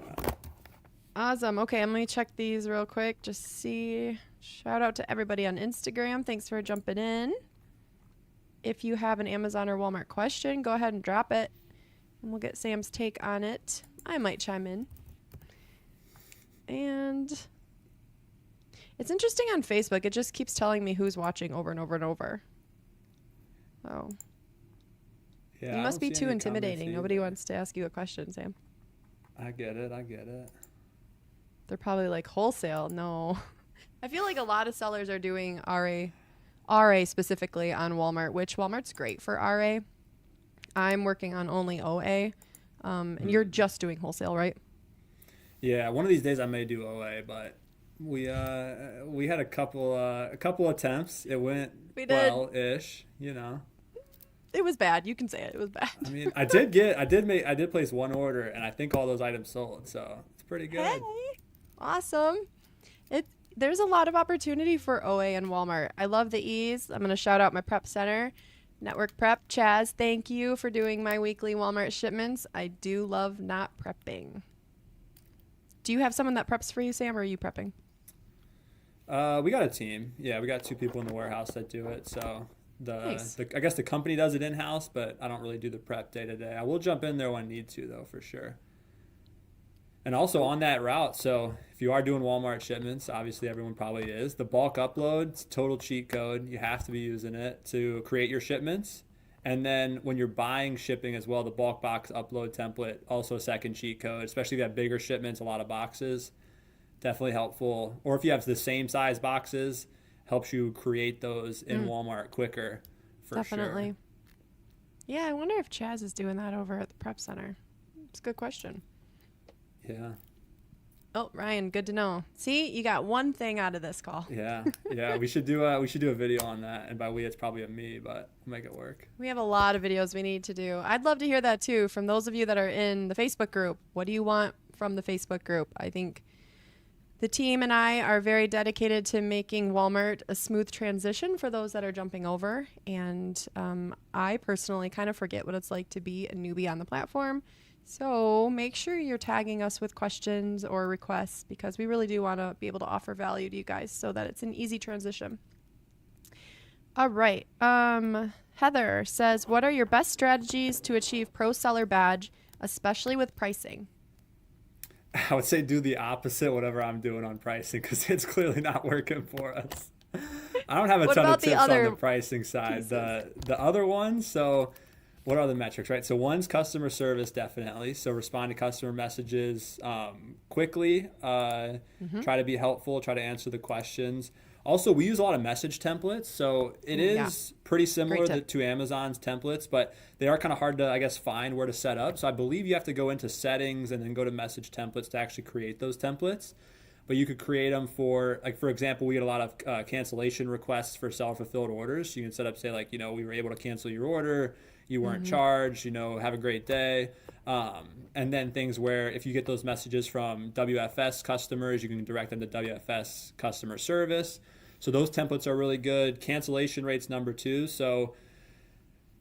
Awesome. Okay, I'm going to check these real quick. Just see. Shout out to everybody on Instagram. Thanks for jumping in. If you have an Amazon or Walmart question, go ahead and drop it, and we'll get Sam's take on it. I might chime in. And it's interesting on Facebook. It just keeps telling me who's watching over and over and over. Oh, Yeah. you I must don't be see too any comments intimidating. Nobody either. wants to ask you a question, Sam. I get it. They're probably like wholesale. No. I feel like a lot of sellers are doing RA specifically on Walmart, which Walmart's great for RA. I'm working on only OA. And you're just doing wholesale, right? Yeah, one of these days I may do OA, but we had a couple attempts. It went We did. well-ish, It was bad. You can say it. It was bad. I mean, I did place one order, and I think all those items sold, so it's pretty good. Hey, awesome. There's a lot of opportunity for OA and Walmart. I love the ease. I'm going to shout out my prep center, Network Prep. Chaz, thank you for doing my weekly Walmart shipments. I do love not prepping. Do you have someone that preps for you, Sam, or are you prepping? We got a team. Yeah, we got 2 people in the warehouse that do it. So Nice. I guess the company does it in house, but I don't really do the prep day to day. I will jump in there when I need to, though, for sure. And also on that route, so if you are doing Walmart shipments, obviously everyone probably is, the bulk uploads, total cheat code. You have to be using it to create your shipments. And then when you're buying shipping as well, the bulk box upload template, also a second cheat code, especially if you have bigger shipments, a lot of boxes, definitely helpful. Or if you have the same size boxes, helps you create those in Walmart quicker, for Definitely. sure. Yeah, I wonder if Chaz is doing that over at the prep center. It's a good question. Yeah. Oh, Ryan, good to know. See, you got one thing out of this call. Yeah, yeah. We should do a video on that, and by we it's probably a me, but we'll make it work. We have a lot of videos we need to do. I'd love to hear that too from those of you that are in the Facebook group. What do you want from the Facebook group? I think the team and I are very dedicated to making Walmart a smooth transition for those that are jumping over. And I personally kind of forget what it's like to be a newbie on the platform. So make sure you're tagging us with questions or requests because we really do want to be able to offer value to you guys so that it's an easy transition. All right. Heather says, what are your best strategies to achieve Pro Seller Badge, especially with pricing? I would say do the opposite, whatever I'm doing on pricing, because it's clearly not working for us. I don't have a ton of tips on the pricing side. The other ones, so what are the metrics, right? So one's customer service, definitely. So respond to customer messages quickly, try to be helpful, try to answer the questions. Also, we use a lot of message templates, so it is pretty similar to Amazon's templates, but they are kind of hard to, I guess, find where to set up. So I believe you have to go into settings and then go to message templates to actually create those templates. But you could create them for, like, for example, we get a lot of cancellation requests for seller-fulfilled orders. You can set up, say, like, you know, we were able to cancel your order, you weren't charged, you know, have a great day. And then things where if you get those messages from WFS customers, you can direct them to WFS customer service. So those templates are really good. Cancellation rate's number 2. So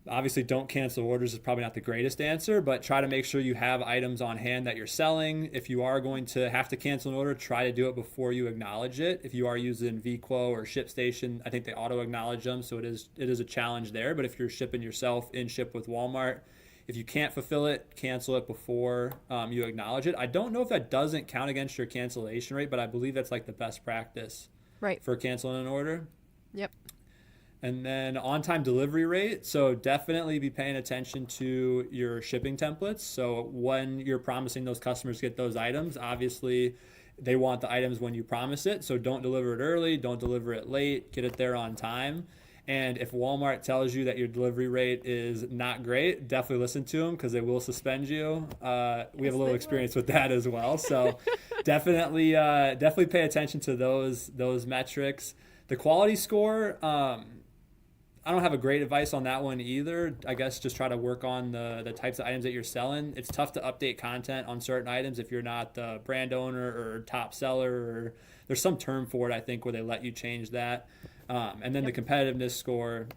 obviously don't cancel orders is probably not the greatest answer, but try to make sure you have items on hand that you're selling. If you are going to have to cancel an order, try to do it before you acknowledge it. If you are using VQuo or ShipStation, I think they auto acknowledge them. So it is a challenge there. But if you're shipping yourself in Ship with Walmart, if you can't fulfill it, cancel it before you acknowledge it. I don't know if that doesn't count against your cancellation rate, but I believe that's like the best practice for canceling an order. Yep. And then on-time delivery rate. So definitely be paying attention to your shipping templates. So when you're promising those customers get those items, obviously they want the items when you promise it. So don't deliver it early, don't deliver it late, get it there on time. And if Walmart tells you that your delivery rate is not great, definitely listen to them because they will suspend you. We have a little experience with that as well. So definitely pay attention to those metrics. The quality score, I don't have a great advice on that one either. I guess just try to work on the types of items that you're selling. It's tough to update content on certain items if you're not the brand owner or top seller, or there's some term for it, I think, where they let you change that. And then the competitiveness score,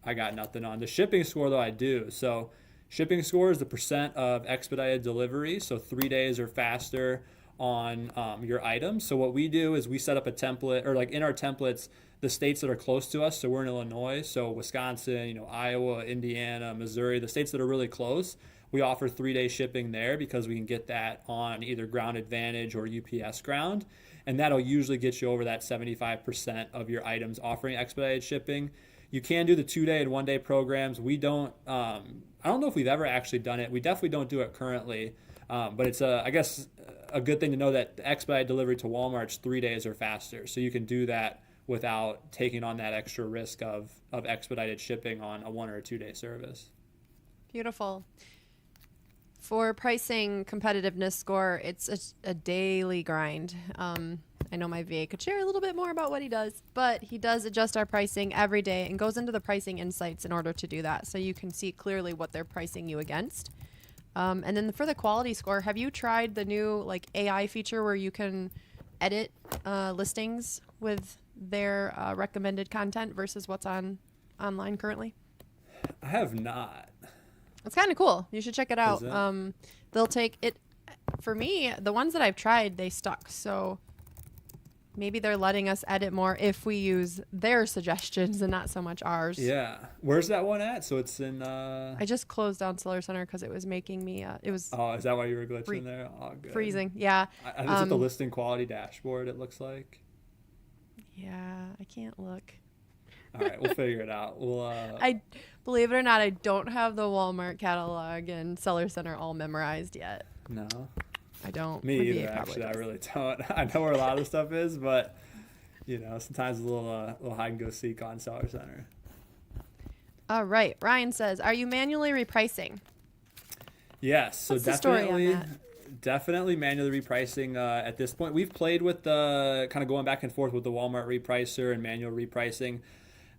I got nothing on. The shipping score, though, I do. So shipping score is the percent of expedited delivery, so 3 days or faster on your items. So what we do is we set up a template, or like in our templates, the states that are close to us. So we're in Illinois, so Wisconsin, Iowa, Indiana, Missouri, the states that are really close. We offer 3-day shipping there because we can get that on either Ground Advantage or UPS Ground. And that'll usually get you over that 75% of your items offering expedited shipping. You can do the 2-day and 1-day programs. We don't, I don't know if we've ever actually done it. We definitely don't do it currently. But it's, I guess, a good thing to know that the expedited delivery to Walmart's 3 days or faster. So you can do that without taking on that extra risk of expedited shipping on a 1 or a 2-day service. Beautiful. For pricing competitiveness score, it's a daily grind. I know my VA could share a little bit more about what he does, but he does adjust our pricing every day and goes into the pricing insights in order to do that. So you can see clearly what they're pricing you against. And then for the quality score, have you tried the new like AI feature where you can edit listings with their recommended content versus what's online currently? I have not. It's kind of cool. You should check it out. They'll take it. For me, the ones that I've tried, they stuck. So maybe they're letting us edit more if we use their suggestions and not so much ours. Yeah. Where's that one at? So it's in I just closed down Solar Center because it was making me it was Oh, is that why you were glitching there? Oh, good. freezing. Yeah. Is it the listing quality dashboard, it looks like? Yeah, I can't look. All right, we'll figure it out. We'll I believe it or not, I don't have the Walmart catalog and Seller Center all memorized yet. No. I don't. Me My either, VA probably actually. I does. really don't. I know where a lot of stuff is, but sometimes a little hide and go seek on Seller Center. All right. Ryan says, "Are you manually repricing?" Yes, so What's the story on definitely manually repricing at this point. We've played with the kind of going back and forth with the Walmart repricer and manual repricing.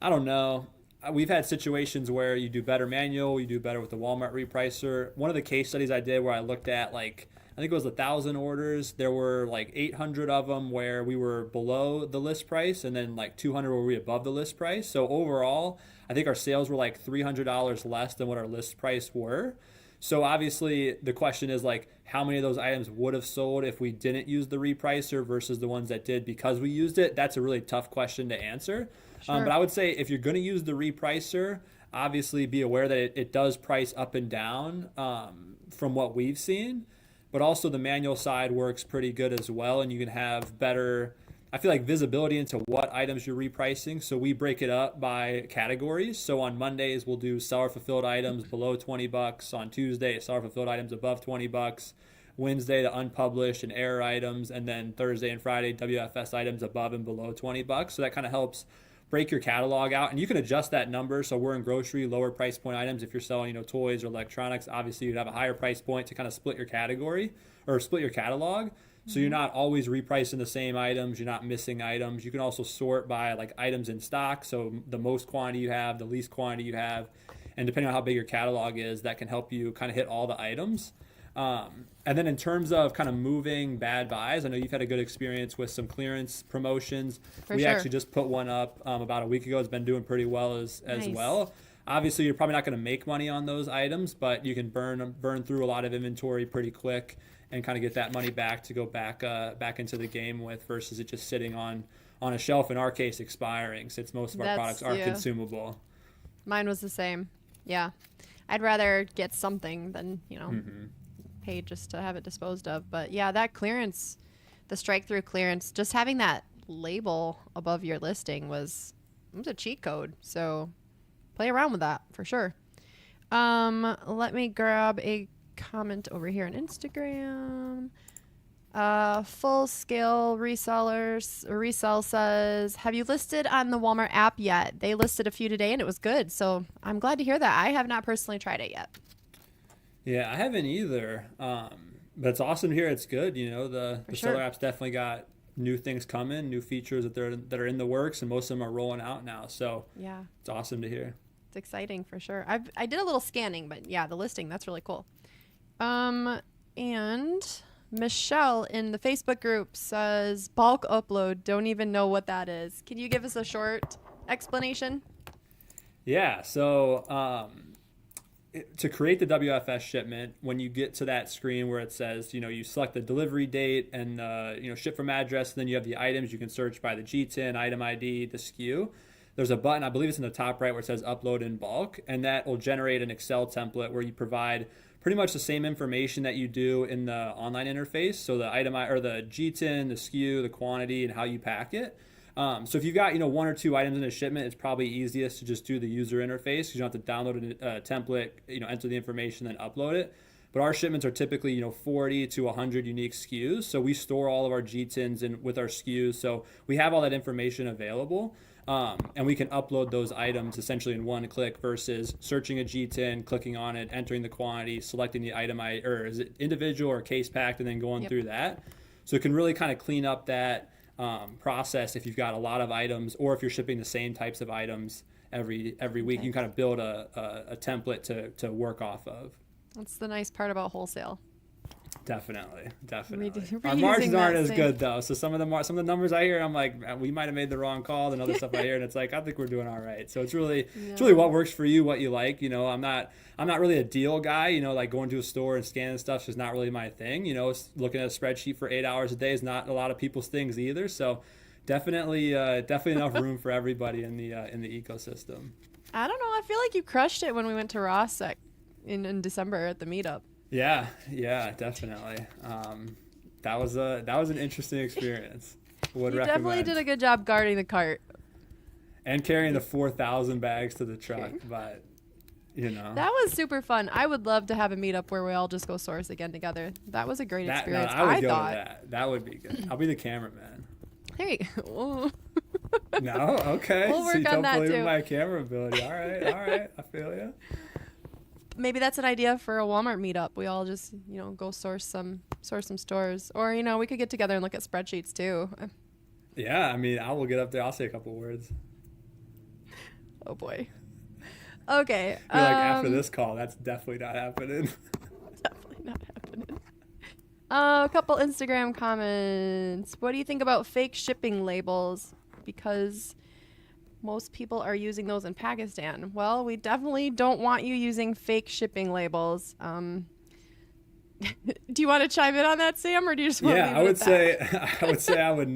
I don't know. We've had situations where you do better manual, you do better with the Walmart repricer. One of the case studies I did where I looked at I think it was 1,000 orders. There were 800 of them where we were below the list price, and then 200 were we above the list price. So overall, I think our sales were $300 less than what our list price were. So obviously the question is how many of those items would have sold if we didn't use the repricer versus the ones that did because we used it. That's a really tough question to answer. Sure. But I would say if you're going to use the repricer, obviously be aware that it does price up and down from what we've seen. But also the manual side works pretty good as well, and you can have better, I feel visibility into what items you're repricing. So we break it up by categories. So on Mondays, we'll do seller fulfilled items below $20. On Tuesday, seller fulfilled items above $20. Wednesday, the unpublished and error items. And then Thursday and Friday, WFS items above and below $20. So that kind of helps break your catalog out. And you can adjust that number. So we're in grocery, lower price point items. If you're selling, toys or electronics, obviously you'd have a higher price point to kind of split your category or split your catalog. So you're not always repricing the same items. You're not missing items. You can also sort by items in stock. So the most quantity you have, the least quantity you have. And depending on how big your catalog is, that can help you kind of hit all the items. And then in terms of kind of moving bad buys, I know you've had a good experience with some clearance promotions. We actually just put one up about a week ago. It's been doing pretty well as well. Obviously, you're probably not going to make money on those items, but you can burn through a lot of inventory pretty quick and kind of get that money back to go back into the game with versus it just sitting on a shelf, in our case, expiring, since most of our products are consumable. Mine was the same. Yeah. I'd rather get something than, pay just to have it disposed of. But yeah, that clearance, the strike through clearance, just having that label above your listing was a cheat code. So play around with that for sure. Let me grab a comment over here on Instagram. Full scale resell says, have you listed on the Walmart app yet? They listed a few today and it was good. So I'm glad to hear that. I have not personally tried it yet. Yeah, I haven't either. But it's awesome to hear it's good. The seller app's definitely got new things coming, new features that are in the works, and most of them are rolling out now. So yeah, it's awesome to hear. It's exciting for sure. I did a little scanning, but yeah, the listing, that's really cool. And Michelle in the Facebook group says bulk upload. Don't even know what that is. Can you give us a short explanation? Yeah. So to create the WFS shipment, when you get to that screen where it says, you select the delivery date and, ship from address, and then you have the items. You can search by the GTIN, item ID, the SKU. There's a button, I believe it's in the top right, where it says upload in bulk, and that will generate an Excel template where you provide pretty much the same information that you do in the online interface. So the item or the GTIN, the SKU, the quantity, and how you pack it. So if you've got one or two items in a shipment, it's probably easiest to just do the user interface because you don't have to download a template, enter the information, then upload it. But our shipments are typically 40 to 100 unique SKUs. So we store all of our GTINs with our SKUs. So we have all that information available. And we can upload those items essentially in one click versus searching a GTIN, clicking on it, entering the quantity, selecting the item, or is it individual or case packed, and then going through that. So it can really kind of clean up that process if you've got a lot of items, or if you're shipping the same types of items every week. You can kind of build a template to work off of. That's the nice part about wholesale. Definitely. Reusing Our margins aren't as same. good though. So some of the numbers I hear, I'm like, we might have made the wrong call. And other stuff I hear, and it's like, I think we're doing all right. So it's really what works for you, what you like. I'm not really a deal guy. Like going to a store and scanning stuff's just not really my thing. Looking at a spreadsheet for 8 hours a day is not a lot of people's things either. So definitely enough room for everybody in the ecosystem. I don't know. I feel like you crushed it when we went to Ross in December at the meetup. Yeah, definitely. That was an interesting experience. Would You recommend. definitely did a good job guarding the cart. And carrying the 4,000 bags to the truck, but That was super fun. I would love to have a meetup where we all just go source again together. That was a great experience. I would I go thought. to that. That would be good. I'll be the cameraman. There you go. No, okay. We'll So you work on don't that believe too. in my camera ability. All right. I feel you. Maybe that's an idea for a Walmart meetup. We all just, go source some stores. Or, we could get together and look at spreadsheets too. Yeah, I mean, I will get up there. I'll say a couple words. Oh boy. Okay. I feel like after this call, that's definitely not happening. Definitely not happening. A couple Instagram comments. What do you think about fake shipping labels? Because most people are using those in Pakistan. Well, we definitely don't want you using fake shipping labels. Do you want to chime in on that, Sam, or do you just want to leave it I would at that? say I would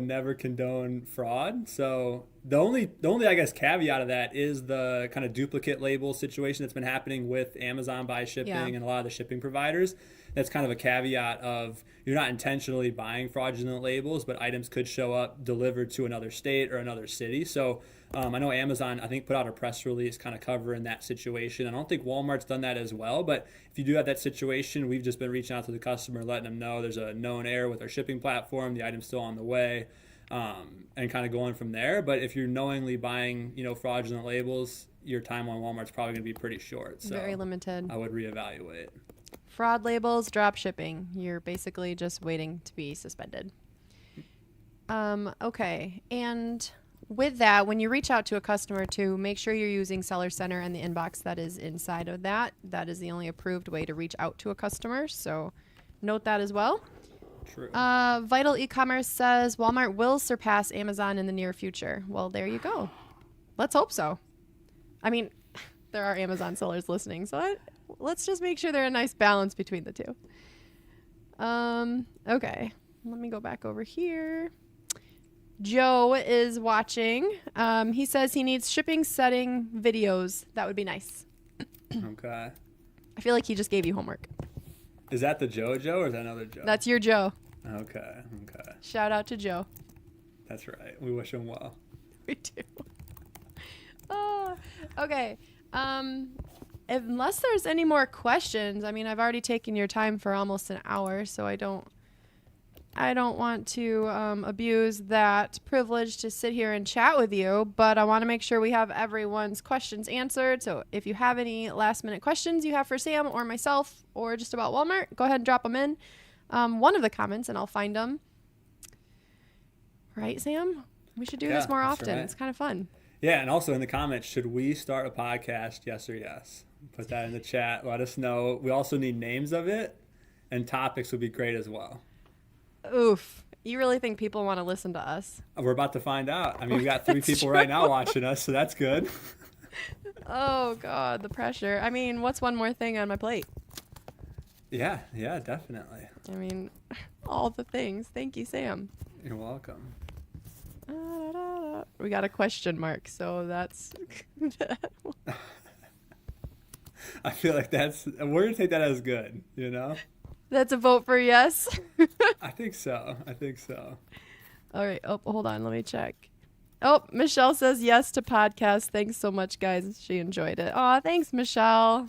never condone fraud. So the only I guess caveat of that is the kind of duplicate label situation that's been happening with Amazon Buy Shipping and a lot of the shipping providers. That's kind of a caveat of you're not intentionally buying fraudulent labels, but items could show up delivered to another state or another city. So I know Amazon, I think, put out a press release kind of covering that situation. I don't think Walmart's done that as well, but if you do have that situation, we've just been reaching out to the customer, letting them know there's a known error with our shipping platform, the item's still on the way, and kind of going from there. But if you're knowingly buying, fraudulent labels, your time on Walmart's probably going to be pretty short. So Very limited. I would reevaluate. Fraud labels, drop shipping. You're basically just waiting to be suspended. Okay. And with that, when you reach out to a customer to make sure you're using Seller Center and the inbox that is inside of that. That is the only approved way to reach out to a customer. So note that as well. True. Vital e-commerce says Walmart will surpass Amazon in the near future. Well, there you go. Let's hope so. I mean, there are Amazon sellers listening, so let's just make sure there's a nice balance between the two. Okay, let me go back over here. Joe is watching. He says he needs shipping setting videos. That would be nice. Okay. I feel like he just gave you homework. Is that the Joe or is that another Joe? That's your Joe. Okay. Shout out to Joe. That's right. We wish him well. We do. Okay. Unless there's any more questions, I mean, I've already taken your time for almost an hour, so I don't want to abuse that privilege to sit here and chat with you, but I want to make sure we have everyone's questions answered. So if you have any last minute questions you have for Sam or myself or just about Walmart, go ahead and drop them in one of the comments and I'll find them. Right, Sam? We should do this more often. Right. It's kind of fun. Yeah, and also in the comments, should we start a podcast, yes or yes? Put that in the chat. Let us know. We also need names of it, and topics would be great as well. Oof. You really think people want to listen to us? We're about to find out. I mean, we got 3 people right now watching us, so that's good. Oh, God, the pressure. I mean, what's one more thing on my plate? Yeah, definitely. I mean, all the things. Thank you, Sam. You're welcome. We got a question mark, so that's... I feel like we're going to take that as good, That's a vote for yes. I think so. All right. Oh, hold on. Let me check. Oh, Michelle says yes to podcast. Thanks so much, guys. She enjoyed it. Aw, thanks, Michelle.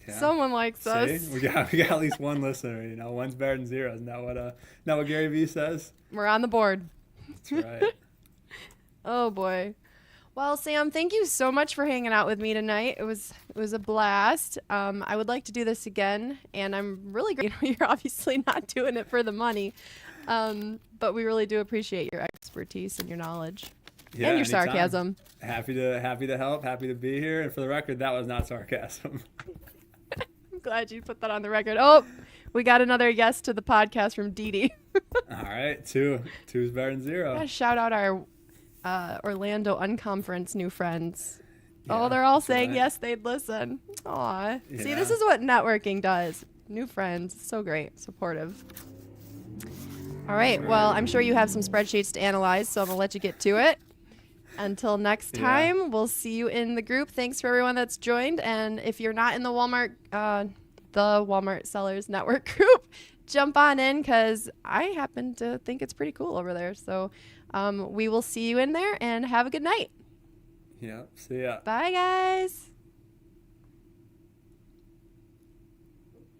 Yeah. Someone likes See? us. We got at least one listener, One's better than zero. Isn't that what Gary Vee says? We're on the board. That's right. Oh, boy. Well, Sam, thank you so much for hanging out with me tonight. It was a blast. I would like to do this again, and I'm really grateful. You're obviously not doing it for the money, but we really do appreciate your expertise and your knowledge and your anytime. sarcasm. Happy to help. Happy to be here. And for the record, that was not sarcasm. I'm glad you put that on the record. Oh, we got another yes to the podcast from Dee Dee. All right, two's better than zero. Yeah, shout out our Orlando Unconference new friends. Yeah, They're all saying right. yes, they'd listen. Aw. See, Yeah. this is what networking does. New friends. So great. Supportive. All right. Well, I'm sure you have some spreadsheets to analyze, so I'm going to let you get to it. Until next time, we'll see you in the group. Thanks for everyone that's joined. And if you're not in the Walmart Sellers Network group, jump on in because I happen to think it's pretty cool over there. So we will see you in there and have a good night. Yeah. See ya. Bye, guys.